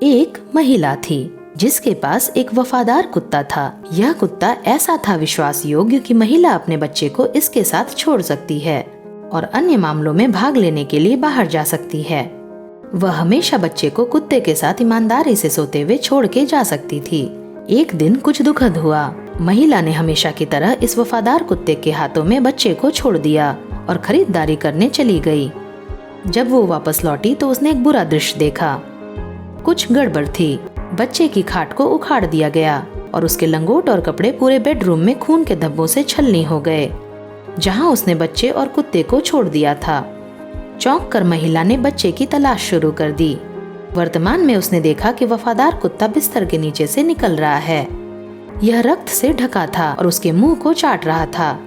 एक महिला थी जिसके पास एक वफादार कुत्ता था। यह कुत्ता ऐसा था विश्वास योग्य कि महिला अपने बच्चे को इसके साथ छोड़ सकती है और अन्य मामलों में भाग लेने के लिए बाहर जा सकती है। वह हमेशा बच्चे को कुत्ते के साथ ईमानदारी से सोते हुए छोड़ के जा सकती थी। एक दिन कुछ दुखद हुआ। महिला ने हमेशा की तरह इस वफादार कुत्ते के हाथों में बच्चे को छोड़ दिया और खरीदारी करने चली गई। जब वो वापस लौटी तो उसने एक बुरा दृश्य देखा। कुछ गड़बड़ थी। बच्चे की खाट को उखाड़ दिया गया और उसके लंगोट और कपड़े पूरे बेडरूम में खून के धब्बों से छलनी हो गए, जहां उसने बच्चे और कुत्ते को छोड़ दिया था। चौंक कर महिला ने बच्चे की तलाश शुरू कर दी। वर्तमान में उसने देखा कि वफादार कुत्ता बिस्तर के नीचे से निकल रहा है। यह रक्त से ढका था और उसके मुंह को चाट रहा था,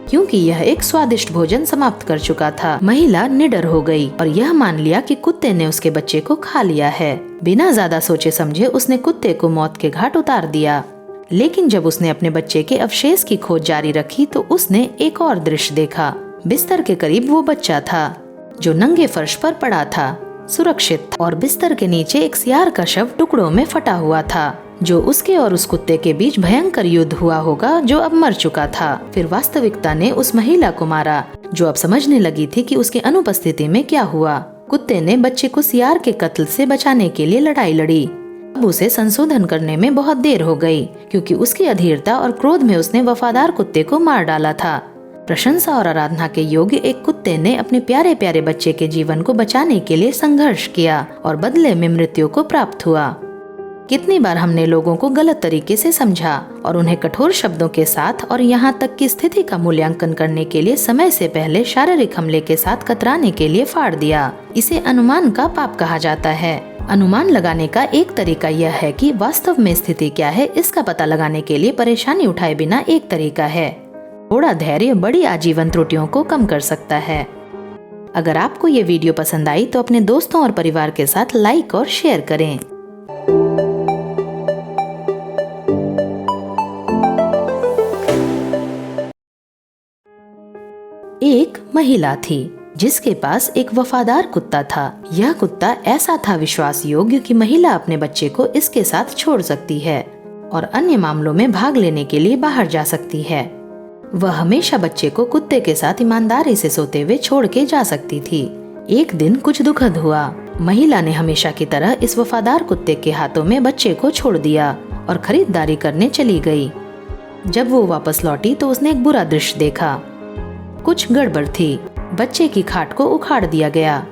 क्योंकि यह एक स्वादिष्ट भोजन समाप्त कर चुका था। महिला निडर हो गई और यह मान लिया कि कुत्ते ने उसके बच्चे को खा लिया है। बिना ज्यादा सोचे समझे उसने कुत्ते को मौत के घाट उतार दिया। लेकिन जब उसने अपने बच्चे के अवशेष की खोज जारी रखी तो उसने एक और दृश्य देखा। बिस्तर के करीब वो बच्चा था जो नंगे फर्श पर पड़ा था, सुरक्षित, और बिस्तर के नीचे एक सियार का शव टुकड़ों में फटा हुआ था, जो उसके और उस कुत्ते के बीच भयंकर युद्ध हुआ होगा जो अब मर चुका था। फिर वास्तविकता ने उस महिला को मारा, जो अब समझने लगी थी कि उसकी अनुपस्थिति में क्या हुआ। कुत्ते ने बच्चे को सियार के कत्ल से बचाने के लिए लड़ाई लड़ी। अब उसे संशोधन करने में बहुत देर हो गई, क्योंकि उसकी अधीरता और क्रोध में उसने वफादार कुत्ते को मार डाला था। प्रशंसा और आराधना के योग्य एक कुत्ते ने अपने प्यारे प्यारे बच्चे के जीवन को बचाने के लिए संघर्ष किया और बदले में मृत्यु को प्राप्त हुआ। कितनी बार हमने लोगों को गलत तरीके से समझा और उन्हें कठोर शब्दों के साथ और यहाँ तक कि स्थिति का मूल्यांकन करने के लिए समय से पहले शारीरिक हमले के साथ कतराने के लिए फाड़ दिया। इसे अनुमान का पाप कहा जाता है। अनुमान लगाने का एक तरीका यह है कि वास्तव में स्थिति क्या है इसका पता लगाने के लिए परेशानी उठाए बिना एक तरीका है। थोड़ा धैर्य बड़ी आजीवन त्रुटियों को कम कर सकता है। अगर आपको ये वीडियो पसंद आई तो अपने दोस्तों और परिवार के साथ लाइक और शेयर करें। एक महिला थी जिसके पास एक वफादार कुत्ता था। यह कुत्ता ऐसा था विश्वास योग्य कि महिला अपने बच्चे को इसके साथ छोड़ सकती है और अन्य मामलों में भाग लेने के लिए बाहर जा सकती है। वह हमेशा बच्चे को कुत्ते के साथ ईमानदारी से सोते हुए छोड़ के जा सकती थी। एक दिन कुछ दुखद हुआ। महिला ने हमेशा की तरह इस वफादार कुत्ते के हाथों में बच्चे को छोड़ दिया और खरीदारी करने चली गई। जब वो वापस लौटी तो उसने एक बुरा दृश्य देखा। कुछ गड़बड़ थी। बच्चे की खाट को उखाड़ दिया गया